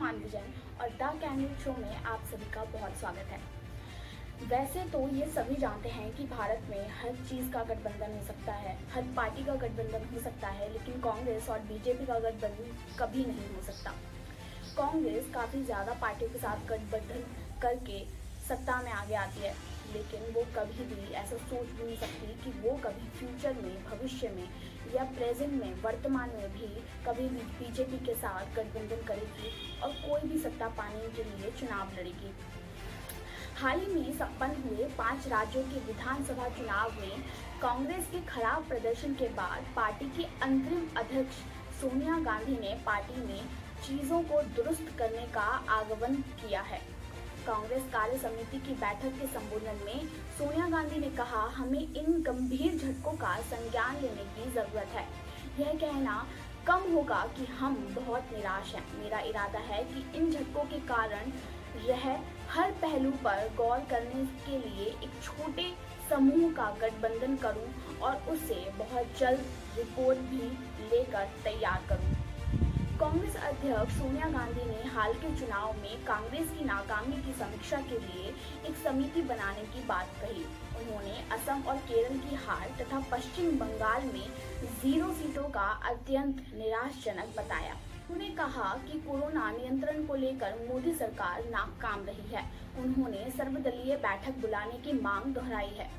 मानवी जैन और the candidate show में आप सभी का बहुत स्वागत है। वैसे तो ये सभी जानते हैं कि भारत में हर चीज़ का गठबंधन हो सकता है, हर पार्टी का गठबंधन हो सकता है, लेकिन कांग्रेस और बीजेपी का गठबंधन कभी नहीं हो सकता। कांग्रेस काफ़ी ज़्यादा पार्टियों के साथ गठबंधन करके सत्ता में आगे आती है, लेकिन वो कभी भी ऐसा सोच भी नहीं सकती कि वो कभी फ्यूचर में, भविष्य में या प्रेजेंट में, वर्तमान में भी कभी भी बीजेपी के साथ गठबंधन करेगी और कोई भी सत्ता पाने के लिए चुनाव लड़ेगी। हाल ही में संपन्न हुए 5 राज्यों के विधानसभा चुनाव में कांग्रेस के खराब प्रदर्शन के बाद पार्टी की अंतरिम अध्यक्ष सोनिया गांधी ने पार्टी में चीजों को दुरुस्त करने का आह्वान किया है। कांग्रेस कार्य समिति की बैठक के संबोधन में सोनिया गांधी ने कहा, हमें इन गंभीर झटकों का संज्ञान लेने की जरूरत है। यह कहना कम होगा कि हम बहुत निराश हैं। मेरा इरादा है कि इन झटकों के कारण हर पहलू पर गौर करने के लिए एक छोटे समूह का गठबंधन करूं और उसे बहुत जल्द रिपोर्ट भी लेकर तैयार करूं। कांग्रेस अध्यक्ष सोनिया गांधी ने हाल के चुनाव में कांग्रेस की नाकामी की समीक्षा के लिए एक समिति बनाने की बात कही। उन्होंने असम और केरल की हार तथा पश्चिम बंगाल में 0 सीटों का अत्यंत निराशाजनक बताया। उन्होंने कहा कि कोरोना नियंत्रण को लेकर मोदी सरकार नाकाम रही है। उन्होंने सर्वदलीय बैठक बुलाने की मांग दोहराई है।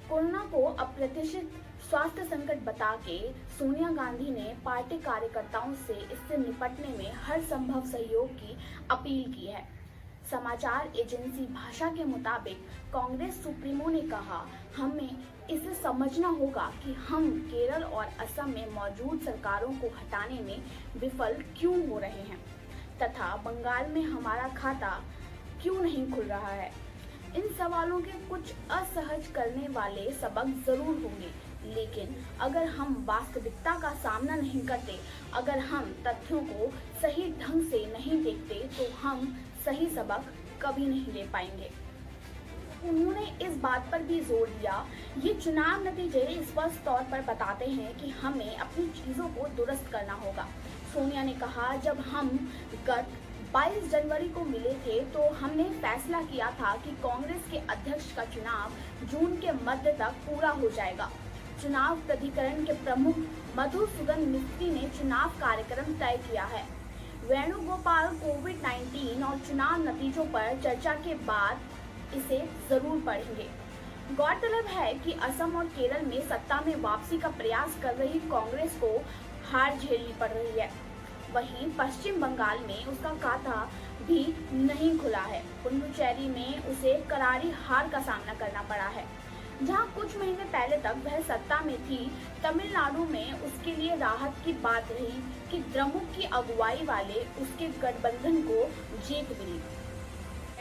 कोरोना को अप्रत्याशित स्वास्थ्य संकट बता के सोनिया गांधी ने पार्टी कार्यकर्ताओं से इससे निपटने में हर संभव सहयोग की अपील की है। समाचार एजेंसी भाषा के मुताबिक कांग्रेस सुप्रीमो ने कहा, हमें इसे समझना होगा कि हम केरल और असम में मौजूद सरकारों को हटाने में विफल क्यों हो रहे हैं तथा बंगाल में हमारा खाता क्यों नहीं खुल रहा है। इन सवालों के कुछ असहज करने वाले सबक जरूर होंगे, लेकिन अगर हम वास्तविकता का सामना नहीं करते, अगर हम तथ्यों को सही ढंग से नहीं देखते, तो हम सही सबक कभी नहीं ले पाएंगे। उन्होंने इस बात पर भी जोर दिया, ये चुनाव नतीजे स्पष्ट तौर पर बताते हैं कि हमें अपनी चीजों को दुरुस्त करना होगा। सोनिया ने कहा, जब हम गत 22 जनवरी को मिले थे तो हमने फैसला किया था कि कांग्रेस के अध्यक्ष का चुनाव जून के मध्य तक पूरा हो जाएगा। चुनाव प्राधिकरण के प्रमुख मधुसूदन मिस्त्री ने चुनाव कार्यक्रम तय किया है। वेणुगोपाल कोविड-19 और चुनाव नतीजों पर चर्चा के बाद इसे जरूर पढ़ेंगे। गौरतलब है कि असम और केरल में सत्ता में वापसी का प्रयास कर रही कांग्रेस को हार झेलनी पड़ रही है। वहीं पश्चिम बंगाल में उसका खाता भी नहीं खुला है। पुडुचेरी में उसे करारी हार का सामना करना पड़ा है। जहां कुछ महीने पहले तक वह सत्ता में थी, तमिलनाडु में उसके लिए राहत की बात रही कि द्रमुक की अगुवाई वाले उसके गठबंधन को जीत मिली।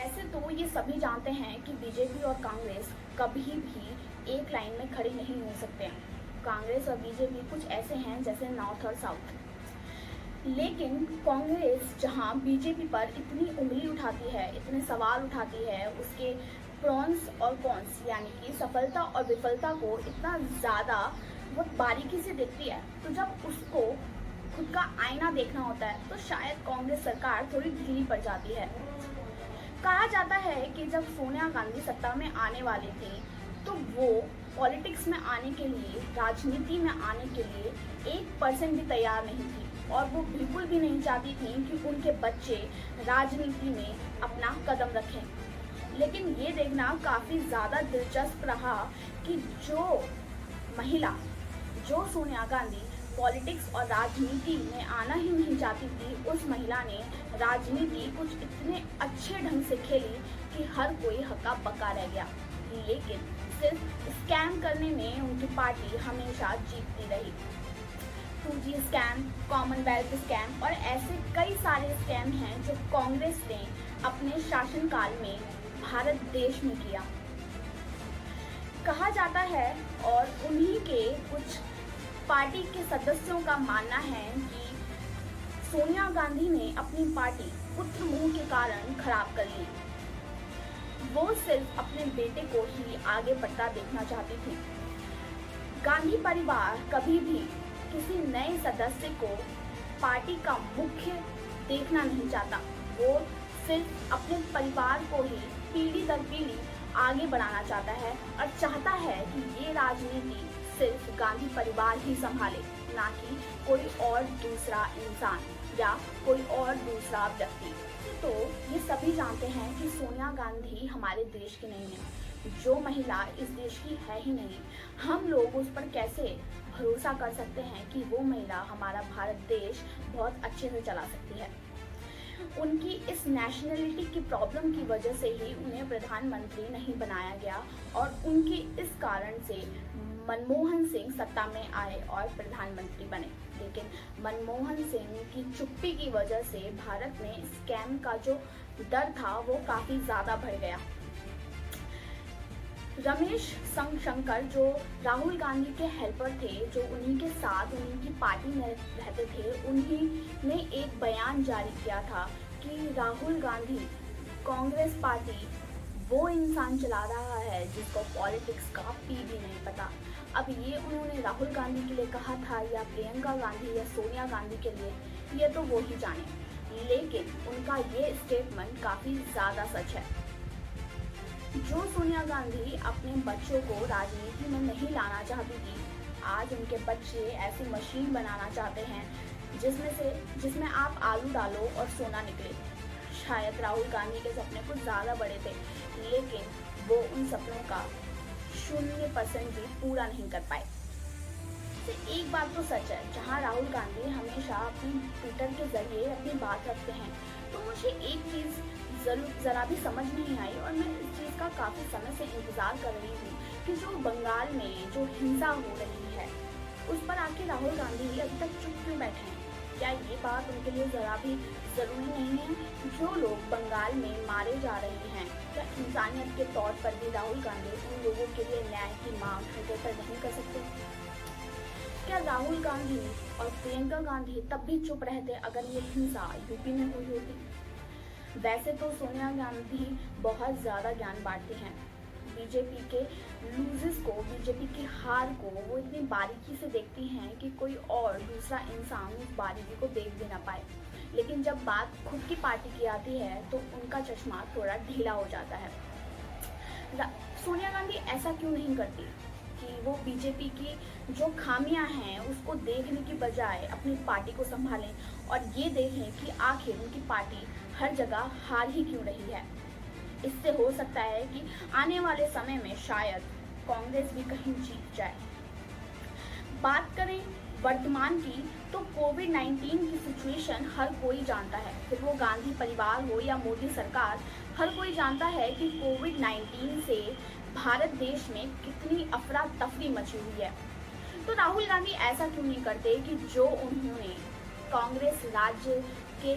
ऐसे तो ये सभी जानते हैं कि बीजेपी और कांग्रेस कभी भी एक लाइन में खड़े नहीं हो सकते हैं। कांग्रेस और बीजेपी कुछ ऐसे हैं जैसे नॉर्थ और साउथ। लेकिन कांग्रेस जहां बीजेपी पर इतनी उंगली उठाती है, इतने सवाल उठाती है, उसके प्रॉन्स और कॉन्स यानी कि सफलता और विफलता को इतना ज़्यादा वो बारीकी से देखती है, तो जब उसको खुद का आईना देखना होता है तो शायद कांग्रेस सरकार थोड़ी ढीली पड़ जाती है। कहा जाता है कि जब सोनिया गांधी सत्ता में आने वाली थी तो वो पॉलिटिक्स में आने के लिए, राजनीति में आने के लिए 1% भी तैयार नहीं थी और वो बिल्कुल भी नहीं चाहती थी कि उनके बच्चे राजनीति में अपना कदम रखें। लेकिन ये देखना काफ़ी ज़्यादा दिलचस्प रहा कि जो महिला, जो सोनिया गांधी पॉलिटिक्स और राजनीति में आना ही नहीं चाहती थी, उस महिला ने राजनीति कुछ इतने अच्छे ढंग से खेली कि हर कोई हक्का बक्का रह गया। लेकिन सिर्फ स्कैम करने में उनकी पार्टी हमेशा जीतती रही। 2G स्कैम, कॉमनवेल्थ स्कैम और ऐसे कई सारे स्कैम हैं जो कांग्रेस ने अपने शासनकाल में भारत देश में किया। कहा जाता है और उन्हीं के कुछ पार्टी के सदस्यों का मानना है कि सोनिया गांधी ने अपनी पार्टी पुत्र मोह के कारण खराब कर ली। वो सिर्फ अपने बेटे को ही आगे बढ़ता देखना चाहती थी। गांधी परिवार कभी भी किसी नए सदस्य को पार्टी का मुख्य देखना नहीं चाहता। वो सिर्फ अपने परिवार को ही पीढ़ी दर पीढ़ी आगे बढ़ाना चाहता है और चाहता है कि ये राजनीति सिर्फ गांधी परिवार ही संभाले, ना कि कोई और दूसरा इंसान या कोई और दूसरा व्यक्ति। तो ये सभी जानते हैं कि सोनिया गांधी हमारे देश की नहीं है, जो महिला इस देश की है ही नहीं। हम लोग उस पर कैसे भरोसा कर सकते हैं कि वो महिला हमारा भारत देश बहुत अच्छे से चला सकती है। उनकी इस नेशनलिटी की प्रॉब्लम की वजह से ही उन्हें प्रधानमंत्री नहीं बनाया गया और उनके इस कारण से मनमोहन सिंह सत्ता में आए और प्रधानमंत्री बने। लेकिन मनमोहन सिंह की चुप्पी की वजह से भारत में स्कैम का जो डर था वो काफी ज्यादा बढ़ गया। रमेश शंकर जो राहुल गांधी के हेल्पर थे, जो उन्हीं के साथ उन्हीं की पार्टी में रहते थे, उन्हीं ने एक बयान जारी किया था कि राहुल गांधी कांग्रेस पार्टी वो इंसान चला रहा है जिसको पॉलिटिक्स का पी भी नहीं पता। अब ये उन्होंने राहुल गांधी के लिए कहा था या प्रियंका गांधी या सोनिया गांधी के लिए, ये तो वो ही जाने। लेकिन उनका ये स्टेटमेंट काफी ज्यादा सच है। जो सोनिया गांधी अपने बच्चों को राजनीति में नहीं लाना चाहती थी, आज उनके बच्चे ऐसी मशीन बनाना चाहते हैं जिसमें आप आलू डालो और सोना निकले। शायद राहुल गांधी के सपने कुछ ज़्यादा बड़े थे, लेकिन वो उन सपनों का 0% भी पूरा नहीं कर पाए। तो एक बात तो सच है, जहाँ राहुल गांधी हमेशा अपनी ट्विटर के जरिए अपनी बात रखते हैं, तो मुझे एक चीज़ ज़रा भी समझ नहीं आई और मैं इस चीज़ का काफ़ी समय से इंतज़ार कर रही हूँ कि जो बंगाल में जो हिंसा हो रही है उस पर आके राहुल गांधी अभी तक चुप क्यों बैठे हैं। क्या ये बात उनके लिए ज़रा भी ज़रूरी नहीं है? जो लोग बंगाल में मारे जा रहे हैं, क्या इंसानियत के तौर पर भी राहुल गांधी उन लोगों के लिए न्याय की मांग हृदय नहीं कर सकते? क्या राहुल गांधी और प्रियंका गांधी तब भी चुप रहते अगर ये हिंसा यूपी में हुई होती? वैसे तो सोनिया गांधी बहुत ज़्यादा ज्ञान बांटती हैं। बीजेपी के लूजेस को, बीजेपी की हार को वो इतनी बारीकी से देखती हैं कि कोई और दूसरा इंसान उस बारीकी को देख भी ना पाए। लेकिन जब बात खुद की पार्टी की आती है तो उनका चश्मा थोड़ा ढीला हो जाता है। सोनिया गांधी ऐसा क्यों नहीं करती कि वो बीजेपी की जो खामियां हैं उसको देखने की बजाय अपनी पार्टी को संभालें और ये देखें कि आखिर उनकी पार्टी हर जगह हार ही क्यों रही है। इससे हो सकता है कि आने वाले समय में शायद कांग्रेस भी कहीं जीत जाए। बात करें वर्तमान की, तो कोविड-19 की सिचुएशन हर कोई जानता है, फिर वो गांधी परिवार हो या मोदी सरकार, हर कोई जानता है कि कोविड-19 से भारत देश में कितनी अफरा तफरी मची हुई है। तो राहुल गांधी ऐसा क्यों नहीं करते कि जो उन्होंने कांग्रेस राज्य के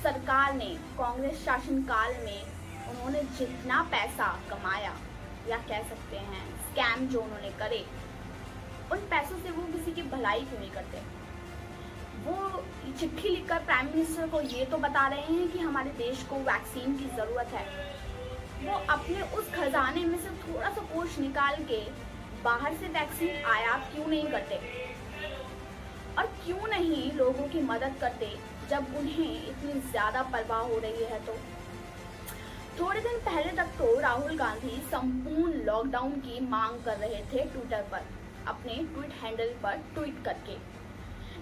सरकार ने, कांग्रेस शासनकाल में उन्होंने जितना पैसा कमाया या कह सकते हैं स्कैम जो उन्होंने करे, उन पैसों से वो किसी की भलाई क्यों नहीं करते? वो चिट्ठी लिखकर प्राइम मिनिस्टर को ये तो बता रहे हैं कि हमारे देश को वैक्सीन की ज़रूरत है, वो अपने उस खजाने में से थोड़ा सा कोष निकाल के बाहर से वैक्सीन आयात क्यों नहीं करते? और क्यों नहीं लोगों की मदद करते जब उन्हें इतनी ज़्यादा परवाह हो रही है? तो थोड़े दिन पहले तक तो राहुल गांधी संपूर्ण लॉकडाउन की मांग कर रहे थे ट्विटर पर, अपने ट्वीट हैंडल पर ट्वीट करके।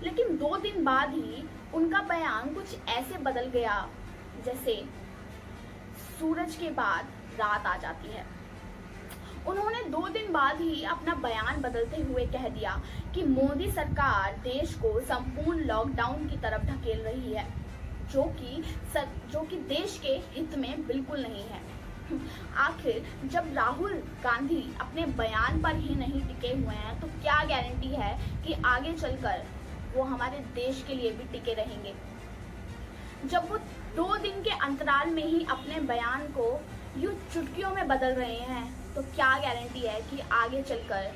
लेकिन 2 दिन बाद ही उनका बयान कुछ ऐसे बदल गया जैसे सूरज के बाद रात आ जाती है। उन्होंने 2 दिन बाद ही अपना बयान बदलते हुए कह दिया कि मोदी सरकार देश को संपूर्ण लॉकडाउन की तरफ ढकेल रही है, जो कि देश के हित में बिल्कुल नहीं है। आखिर जब राहुल गांधी अपने बयान पर ही नहीं टिके हुए हैं तो क्या गारंटी है कि आगे चलकर वो हमारे देश के लिए भी टिके रहेंगे? जब वो 2 दिन के अंतराल में ही अपने बयान को यूं चुटकियों में बदल रहे हैं तो क्या गारंटी है कि आगे चलकर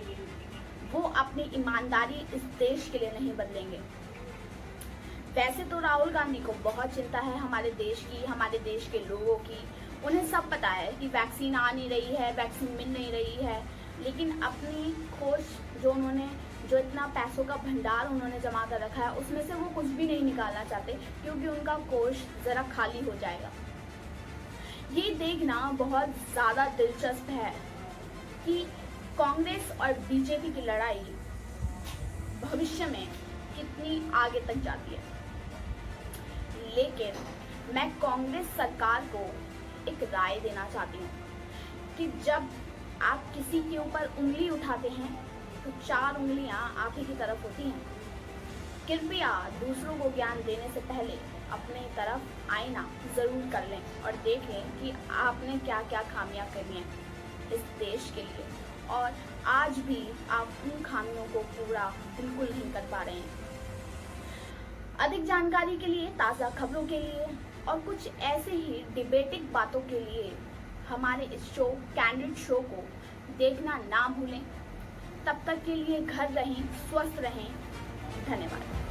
वो अपनी ईमानदारी इस देश के लिए नहीं बदलेंगे? वैसे तो राहुल गांधी को बहुत चिंता है हमारे देश की, हमारे देश के लोगों की। उन्हें सब पता है कि वैक्सीन आ नहीं रही है, वैक्सीन मिल नहीं रही है, लेकिन अपनी खोज जो उन्होंने जो इतना पैसों का भंडार उन्होंने जमा कर रखा है उसमें से वो कुछ भी नहीं निकालना चाहते, क्योंकि उनका कोष ज़रा खाली हो जाएगा। ये देखना बहुत ज़्यादा दिलचस्प है कि कांग्रेस और बीजेपी की लड़ाई भविष्य में कितनी आगे तक जाती है। लेकिन मैं कांग्रेस सरकार को एक राय देना चाहती हूँ कि जब आप किसी के ऊपर उंगली उठाते हैं तो 4 उंगलियां आप ही की तरफ होती हैं। कृपया दूसरों को ज्ञान देने से पहले अपने तरफ आईना ज़रूर कर लें और देख लें कि आपने क्या क्या खामियां करी हैं इस देश के लिए, और आज भी आप उन खामियों को पूरा बिल्कुल नहीं कर पा रहे हैं। अधिक जानकारी के लिए, ताज़ा खबरों के लिए और कुछ ऐसे ही डिबेटिंग बातों के लिए हमारे इस शो कैंडिड शो को देखना ना भूलें। तब तक के लिए घर रहें, स्वस्थ रहें। धन्यवाद।